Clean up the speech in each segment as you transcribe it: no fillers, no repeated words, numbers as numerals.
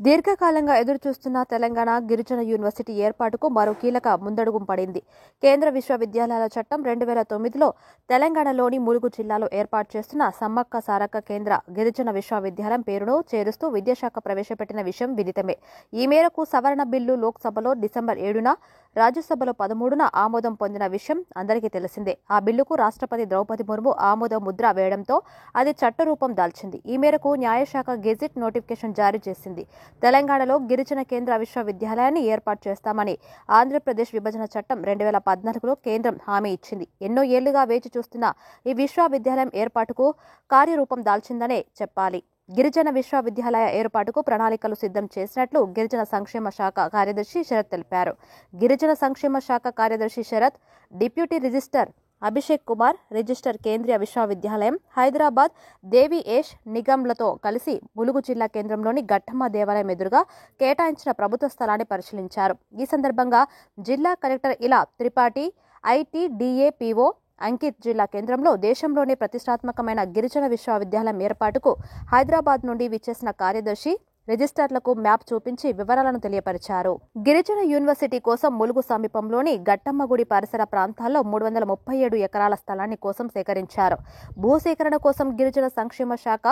దీర్ఘకాలంగా ఎదురుచూస్తున్న తెలంగాణ గిరిజన యూనివర్సిటీ ఏర్పాటుకు మరో కీలక ముందడుగు పడింది. కేంద్ర విశ్వవిద్యాలయాల చట్టం 2009లో తెలంగాణలోని ములుగు జిల్లాలో ఏర్పాటు చేస్తున్న సమ్మక్క సారక్క కేంద్ర గిరిజన విశ్వవిద్యాలయం పేరును చేరుస్తూ విద్యాశాఖ ప్రవేశపెట్టిన విషయం విదితమే. ఈ మేరకు సవరణ బిల్లు లోక్సభలో డిసెంబర్ 7న, రాజ్యసభలో 13న ఆమోదం పొందిన విషయం అందరికీ తెలిసిందే. ఆ బిల్లుకు రాష్ట్రపతి ద్రౌపది ముర్ము ఆమోద ముద్ర వేయడంతో అది చట్టరూపం దాల్చింది. ఈ మేరకు న్యాయశాఖ గెజిట్ నోటిఫికేషన్ జారీ చేసింది. తెలంగాణలో గిరిజన కేంద్ర విశ్వవిద్యాలయాన్ని ఏర్పాటు చేస్తామని ఆంధ్రప్రదేశ్ విభజన చట్టం 2014లో కేంద్రం హామీ ఇచ్చింది. ఎన్నో ఏళ్లుగా వేచి చూస్తున్న ఈ విశ్వవిద్యాలయం ఏర్పాటుకు కార్యరూపం దాల్చిందనే చెప్పాలి. గిరిజన విశ్వవిద్యాలయ ఏర్పాటుకు ప్రణాళికలు సిద్ధం చేసినట్లు గిరిజన సంక్షేమ శాఖ కార్యదర్శి శరత్ తెలిపారు. గిరిజన సంక్షేమ శాఖ కార్యదర్శి Sharath, deputy registrar Abhishek Kumar, registrar కేంద్రీయ విశ్వవిద్యాలయం హైదరాబాద్ దేవియేష్ నిగంలతో కలిసి ములుగు జిల్లా కేంద్రంలోని ఘట్టమ్మ దేవాలయం ఎదురుగా కేటాయించిన ప్రభుత్వ స్థలాన్ని పరిశీలించారు. ఈ సందర్భంగా జిల్లా కలెక్టర్ ఇలా త్రిపాఠి, ఐటీడీఏపీఓ అంకిత్ జిల్లా కేంద్రంలో దేశంలోనే ప్రతిష్టాత్మకమైన గిరిజన విశ్వవిద్యాలయం ఏర్పాటుకు హైదరాబాద్ నుండి విచ్చేసిన కార్యదర్శి రిజిస్టర్లకు మ్యాప్ చూపించి వివరాలను తెలియపరిచారు. గిరిజన యూనివర్సిటీ కోసం ములుగు సమీపంలోని ఘట్టమ్మగుడి పరిసర ప్రాంతాల్లో 337 ఎకరాల స్థలాన్ని కోసం సేకరించారు. భూసేకరణ కోసం గిరిజన సంక్షేమ శాఖ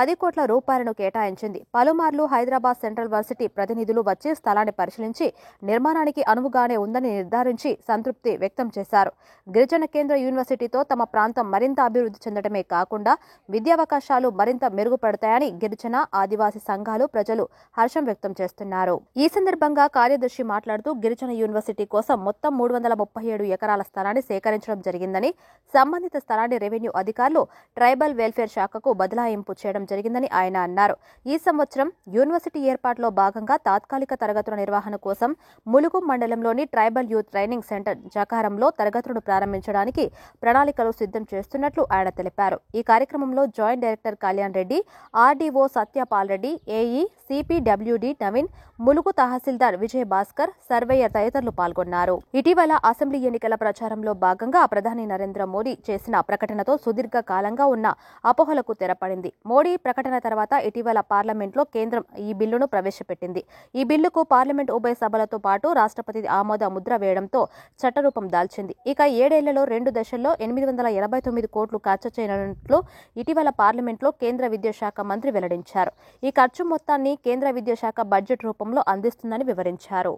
10 కోట్ల రూపాయలను కేటాయించింది. పలుమార్లు హైదరాబాద్ సెంట్రల్ వర్సిటీ ప్రతినిధులు వచ్చి స్థలాన్ని పరిశీలించి నిర్మాణానికి అనువుగానే ఉందని నిర్ధారించి సంతృప్తి వ్యక్తం చేశారు. గిరిజన కేంద్ర యూనివర్సిటీతో తమ ప్రాంతం మరింత అభివృద్ధి చెందడమే కాకుండా విద్యావకాశాలు మరింత మెరుగుపడతాయని గిరిజన, ఆదివాసీ సంఘాలు, ప్రజలు హర్షం వ్యక్తం చేస్తున్నారు. ఈ సందర్భంగా కార్యదర్శి మాట్లాడుతూ గిరిజన యూనివర్సిటీ కోసం మొత్తం 337 ఎకరాల స్థలాన్ని సేకరించడం జరిగిందని, సంబంధిత స్థలాన్ని రెవెన్యూ అధికారులు ట్రైబల్ వెల్ఫేర్ శాఖకు బదలాయింపు చేయడం జరిగిందని ఆయన అన్నారు. ఈ సంవత్సరం యూనివర్సిటీ ఏర్పాటులో భాగంగా తాత్కాలిక తరగతుల నిర్వహణ కోసం ములుగు మండలంలోని ట్రైబల్ యూత్ ట్రైనింగ్ సెంటర్ జకారంలో తరగతులను ప్రారంభించడానికి ప్రణాళికలు సిద్ధం చేస్తున్నట్లు ఆయన తెలిపారు. ఈ కార్యక్రమంలో joint director Kalyan Reddy, RDO Satyapal Reddy, AE, CPWD Naveen, Mulugu తహసీల్దార్ విజయ భాస్కర్, సర్వేయర్ తదితరులు పాల్గొన్నారు. ఇటీవల అసెంబ్లీ ఎన్నికల ప్రచారంలో భాగంగా ప్రధాని నరేంద్ర మోడీ చేసిన ప్రకటనతో సుదీర్ఘ కాలంగా ఉన్న అపోహలకు తెరపడింది. మోడీ ప్రకటన తర్వాత ఇటీవల పార్లమెంట్లో కేంద్రం ఈ బిల్లును ప్రవేశపెట్టింది. ఈ బిల్లుకు పార్లమెంట్ ఉభయ సభలతో పాటు రాష్ట్రపతి ఆమోద ముద్ర వేయడంతో చట్టరూపం దాల్చింది. ఇక 7 ఏళ్లలో 2 దశల్లో 889 కోట్లు ఖర్చు చేయనున్నట్లు ఇటీవల పార్లమెంట్లో కేంద్ర విద్యాశాఖ మంత్రి వెల్లడించారు. ఈ ఖర్చు మొత్తాన్ని కేంద్ర విద్యాశాఖ బడ్జెట్ రూపంలో అందిస్తుందని వివరించారు.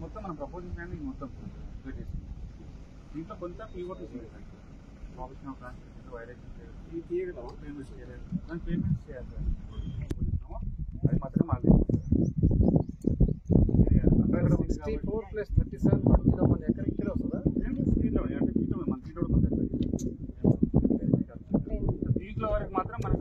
మొత్తం మనం ప్రపోజింగ్ ప్లాన్ మొత్తం దీంట్లో కొంత పీఓటీ పేమెంట్స్ చేయాలి. అది మాత్రం మాకు 64+37 ఎకర్ ఇక్కడ వస్తుందా? దీంట్లో వరకు మాత్రం మనం